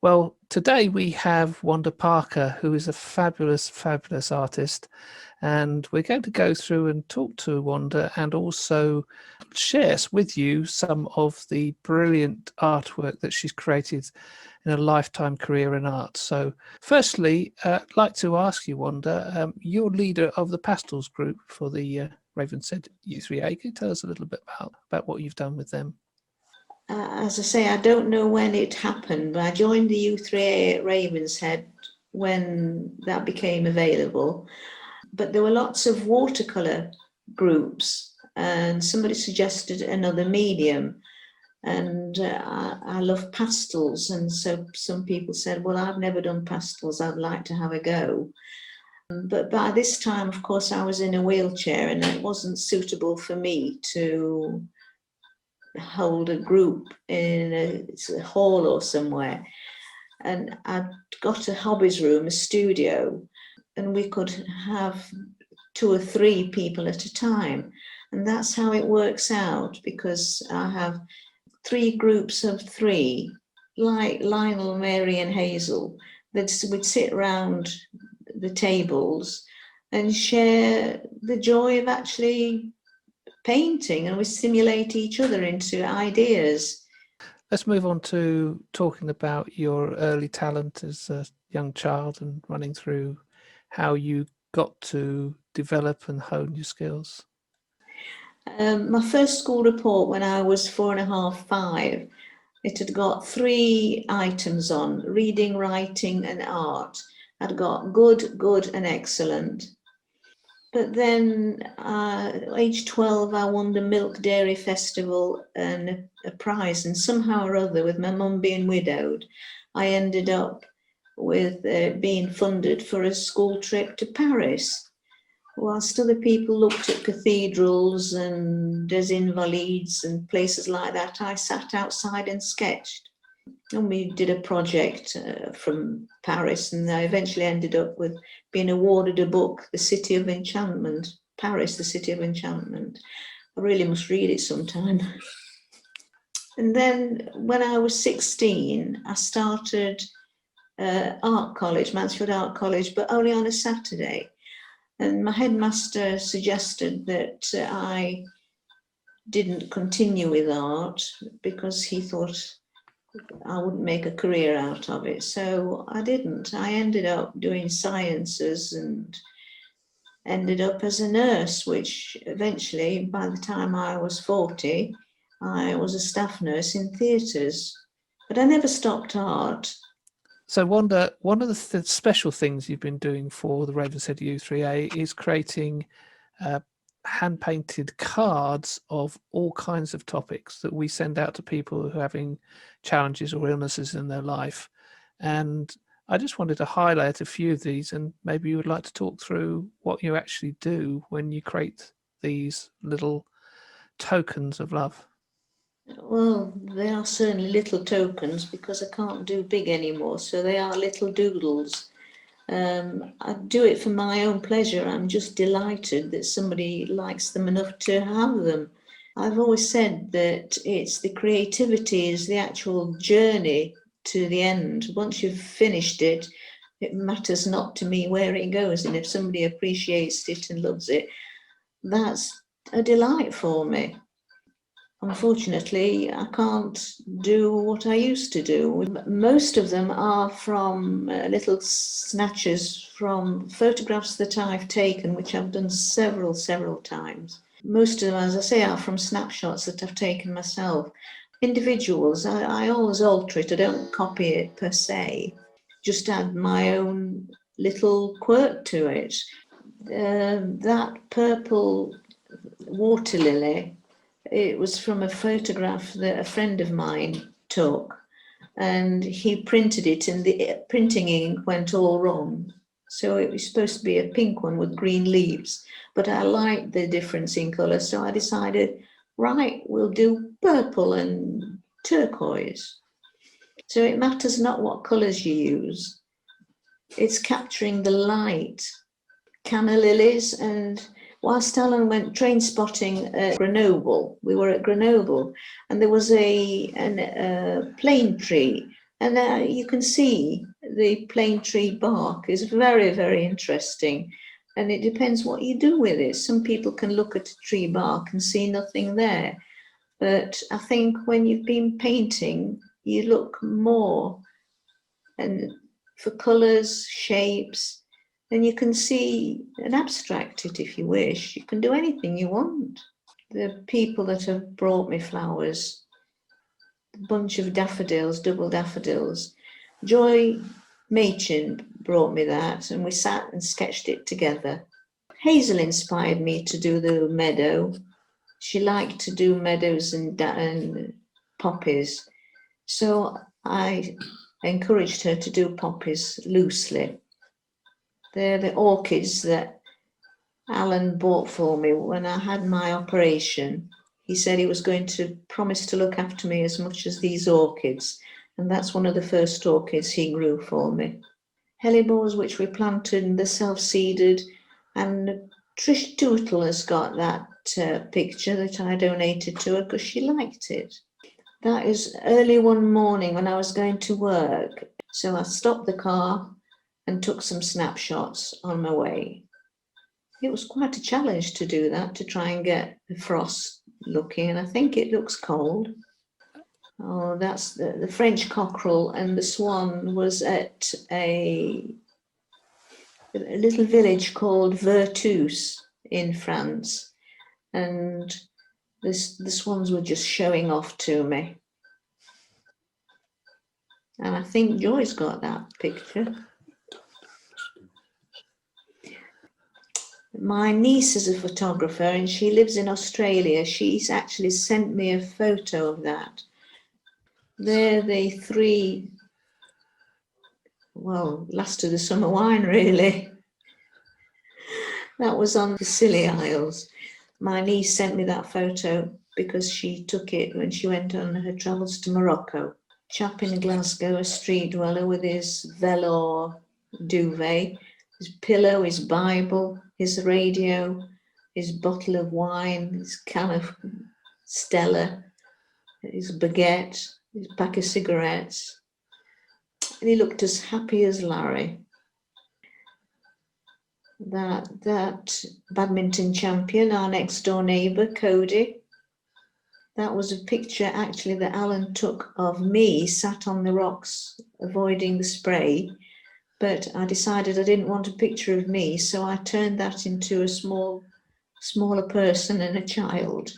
Well, today we have Wanda Parker, who is a fabulous, fabulous artist. And we're going to go through and talk to Wanda and also share with you some of the brilliant artwork that she's created in a lifetime career in art. So firstly, I'd like to ask you, Wanda, you're leader of the Pastels group for the Ravenshead u3a. Can you tell us a little bit about what you've done with them? As I say, I don't know when it happened, but I joined the U3a at Ravenshead when that became available. But there were lots of watercolour groups, and somebody suggested another medium. And I love pastels, and so some people said, well, I've never done pastels, I'd like to have a go. But by this time, of course, I was in a wheelchair, and it wasn't suitable for me to hold a group in a hall or somewhere. And I'd got a hobbies room, a studio, and we could have 2 or 3 people at a time. And that's how it works out, because I have 3 groups of 3, like Lionel, Mary and Hazel, that would sit around the tables and share the joy of actually painting, and we stimulate each other into ideas. Let's move on to talking about your early talent as a young child and running through how you got to develop and hone your skills. My first school report when I was 4.5, 5, it had got 3 items on: reading, writing and art. I'd got good, good and excellent. But then, age 12, I won the Milk Dairy Festival and a prize, and somehow or other, with my mum being widowed, I ended up with being funded for a school trip to Paris. Whilst other people looked at cathedrals and des Invalides and places like that, I sat outside and sketched. And we did a project from Paris, and I eventually ended up with being awarded a book, The City of Enchantment, Paris, The City of Enchantment. I really must read it sometime. And then when I was 16, I started art college, Mansfield Art College, but only on a Saturday. And my headmaster suggested that I didn't continue with art because he thought I wouldn't make a career out of it. So I didn't. I ended up doing sciences and ended up as a nurse, which eventually, by the time I was 40, I was a staff nurse in theatres. But I never stopped art. So Wanda, one of the special things you've been doing for the Ravenshead u3a is creating hand-painted cards of all kinds of topics that we send out to people who are having challenges or illnesses in their life. And I just wanted to highlight a few of these, and maybe you would like to talk through what you actually do when you create these little tokens of love. Well, they are certainly little tokens because I can't do big anymore, so they are little doodles. I do it for my own pleasure. I'm just delighted that somebody likes them enough to have them. I've always said that it's the creativity is the actual journey to the end. Once you've finished it, it matters not to me where it goes. And if somebody appreciates it and loves it, that's a delight for me. Unfortunately, I can't do what I used to do. Most of them are from little snatches from photographs that I've taken, which I've done several times. Most of them, as I say, are from snapshots that I've taken myself. Individuals, I always alter it. I don't copy it per se, just add my own little quirk to it. That purple water lily, it was from a photograph that a friend of mine took, and he printed it and the printing ink went all wrong. So it was supposed to be a pink one with green leaves, but I liked the difference in colour, so I decided, right, we'll do purple and turquoise. So it matters not what colours you use, it's capturing the light. Canna lilies, and whilst Alan went train spotting at Grenoble, we were at Grenoble, and there was a plane tree And you can see the plane tree bark is very, very interesting. And it depends what you do with it. Some people can look at a tree bark and see nothing there. But I think when you've been painting, you look more and for colours, shapes, and you can see and abstract it if you wish. You can do anything you want. The people that have brought me flowers, a bunch of daffodils, double daffodils. Joy Machin brought me that, and we sat and sketched it together. Hazel inspired me to do the meadow. She liked to do meadows and poppies. So I encouraged her to do poppies loosely. They're the orchids that Alan bought for me when I had my operation. He said he was going to promise to look after me as much as these orchids. And that's one of the first orchids he grew for me. Hellebores, which we planted, and they're self-seeded. And Trish Tootle has got that picture that I donated to her because she liked it. That is early one morning when I was going to work. So I stopped the car and took some snapshots on my way. It was quite a challenge to do that, to try and get the frost looking, and I think it looks cold. Oh, that's the French cockerel, and the swan was at a little village called Vertus in France, and the swans were just showing off to me. And I think Joy's got that picture. My niece is a photographer and she lives in Australia. She's actually sent me a photo of that. They're the three, well, last of the summer wine, really. That was on the Scilly Isles. My niece sent me that photo because she took it when she went on her travels to Morocco. Chap in Glasgow, a street dweller with his velour duvet, his pillow, his Bible, his radio, his bottle of wine, his can of Stella, his baguette, his pack of cigarettes. And he looked as happy as Larry. That badminton champion, our next door neighbour, Cody, that was a picture actually that Alan took of me sat on the rocks avoiding the spray. But I decided I didn't want a picture of me, so I turned that into a smaller person and a child.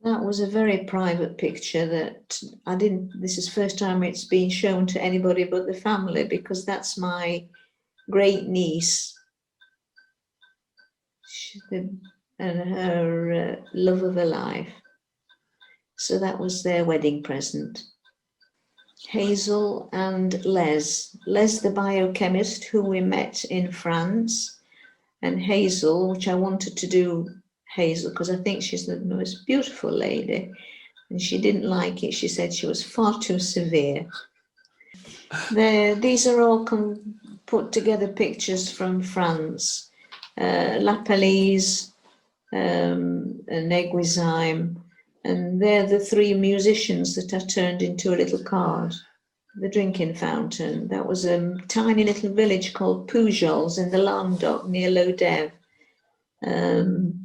That was a very private picture that I didn't, this is the first time it's been shown to anybody but the family, because that's my great niece and her love of her life. So that was their wedding present. Hazel and Les the biochemist who we met in France, and Hazel, which I wanted to do Hazel because I think she's the most beautiful lady, and she didn't like it. She said she was far too severe. These are all put together pictures from France. La Palise, and Eguisime, and they're the three musicians that I turned into a little card. The drinking fountain, that was a tiny little village called Pujols in the Languedoc near Lodève. And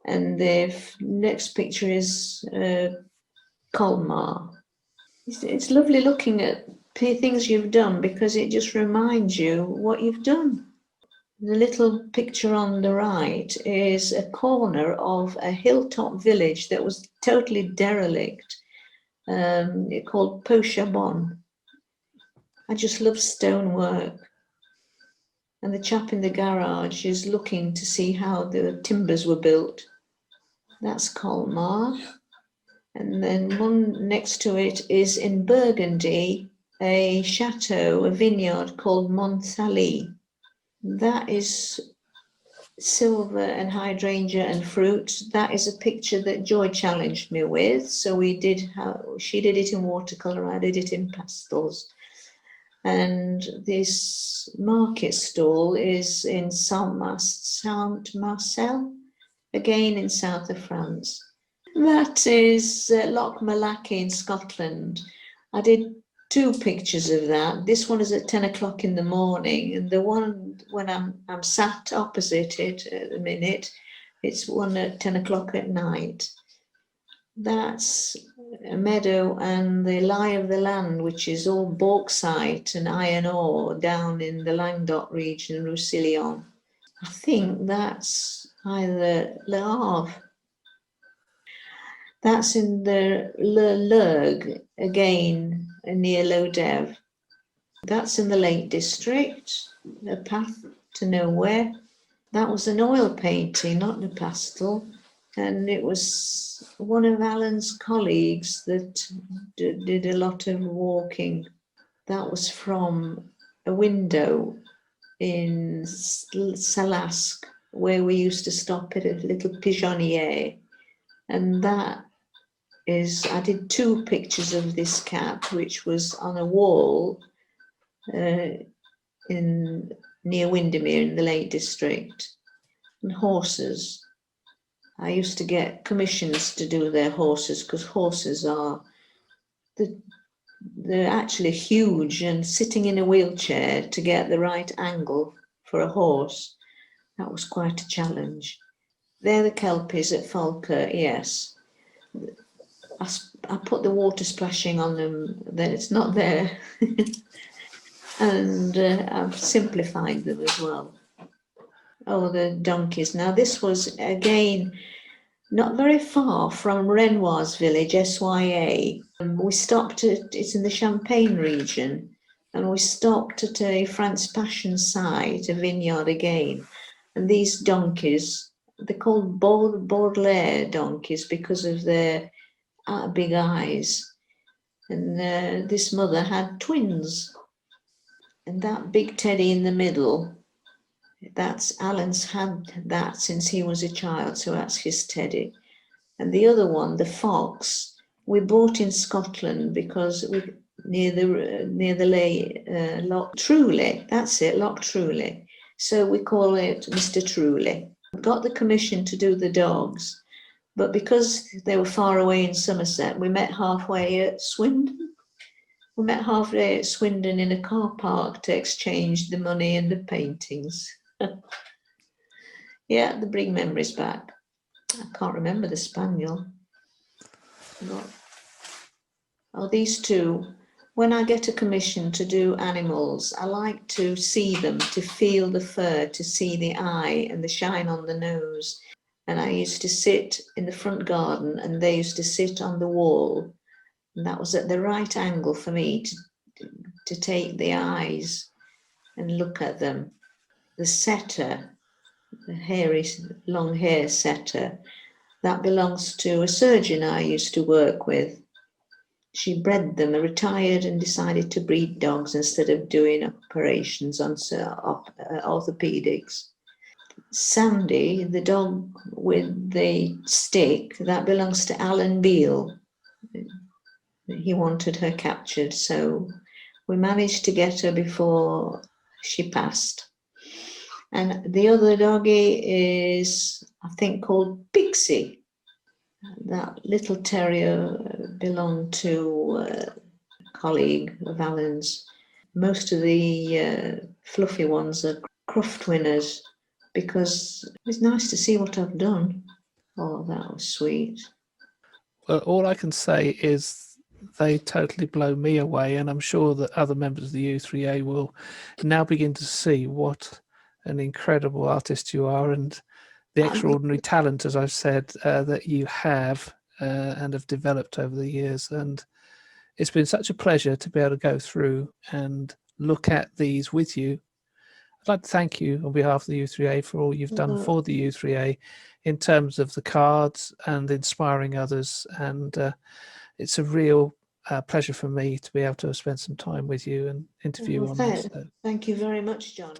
the next picture is Colmar. It's lovely looking at things you've done because it just reminds you what you've done. The little picture on the right is a corner of a hilltop village that was totally derelict, called Pochabon. I just love stonework. And the chap in the garage is looking to see how the timbers were built. That's Colmar. And then one next to it is in Burgundy, a chateau, a vineyard called Montsally. That is silver and hydrangea and fruit. That is a picture that Joy challenged me with. So she did it in watercolor, I did it in pastels. And this market stall is in Saint-Marcel, again in south of France. That is Loch Malacky in Scotland. I did two pictures of that. This one is at 10 o'clock in the morning, and the one when I'm sat opposite it at the minute, it's one at 10 o'clock at night. That's a meadow and the lie of the land, which is all bauxite and iron ore down in the Languedoc region, Roussillon. I think that's either Le Havre. That's in the Le Lurg, again near Lodève. That's in the Lake District, A Path to Nowhere. That was an oil painting, not a pastel. And it was one of Alan's colleagues that did a lot of walking. That was from a window in Salasque, where we used to stop at a little pigeonnier. And that is, I did two pictures of this cat, which was on a wall near Windermere in the Lake District. And horses. I used to get commissions to do their horses, because horses are, they're actually huge, and sitting in a wheelchair to get the right angle for a horse, that was quite a challenge. They're the Kelpies at Falkirk, yes. I put the water splashing on them, then it's not there. And I've simplified them as well. Oh, the donkeys. Now this was, again, not very far from Renoir's village, SYA. We stopped at, it's in the Champagne region, and we stopped at a France Passion site, a vineyard again. And these donkeys, they're called Baudelaire donkeys because of their big eyes. And this mother had twins. And that big teddy in the middle, that's Alan's had that since he was a child, so that's his teddy. And the other one, the fox, we bought in Scotland because near the Loch Trueley, that's it, Loch Trueley. So we call it Mr. Trueley. Got the commission to do the dogs, but because they were far away in Somerset, we met halfway at Swindon. We met halfway at Swindon in a car park to exchange the money and the paintings. Yeah, they bring memories back. I can't remember the spaniel. Oh, these two. When I get a commission to do animals, I like to see them, to feel the fur, to see the eye and the shine on the nose. And I used to sit in the front garden, and they used to sit on the wall. And that was at the right angle for me to take the eyes and look at them. The setter, the hairy, long hair setter, that belongs to a surgeon I used to work with. She bred them, retired, and decided to breed dogs instead of doing operations on orthopedics. Sandy, the dog with the stick, that belongs to Alan Beale. He wanted her captured, so we managed to get her before she passed. And the other doggy is, I think, called Pixie. That little terrier belonged to a colleague of Alan's. Most of the fluffy ones are Croft winners, because it's nice to see what I've done. Oh, that was sweet. Well, all I can say is they totally blow me away, and I'm sure that other members of the U3A will now begin to see what an incredible artist you are, and the extraordinary talent, as I've said, that you have and have developed over the years. And it's been such a pleasure to be able to go through and look at these with you. I'd like to thank you on behalf of the U3A for all you've done for the U3A in terms of the cards and inspiring others. And it's a real pleasure for me to be able to spend some time with you and interview on this. Thank you very much, John.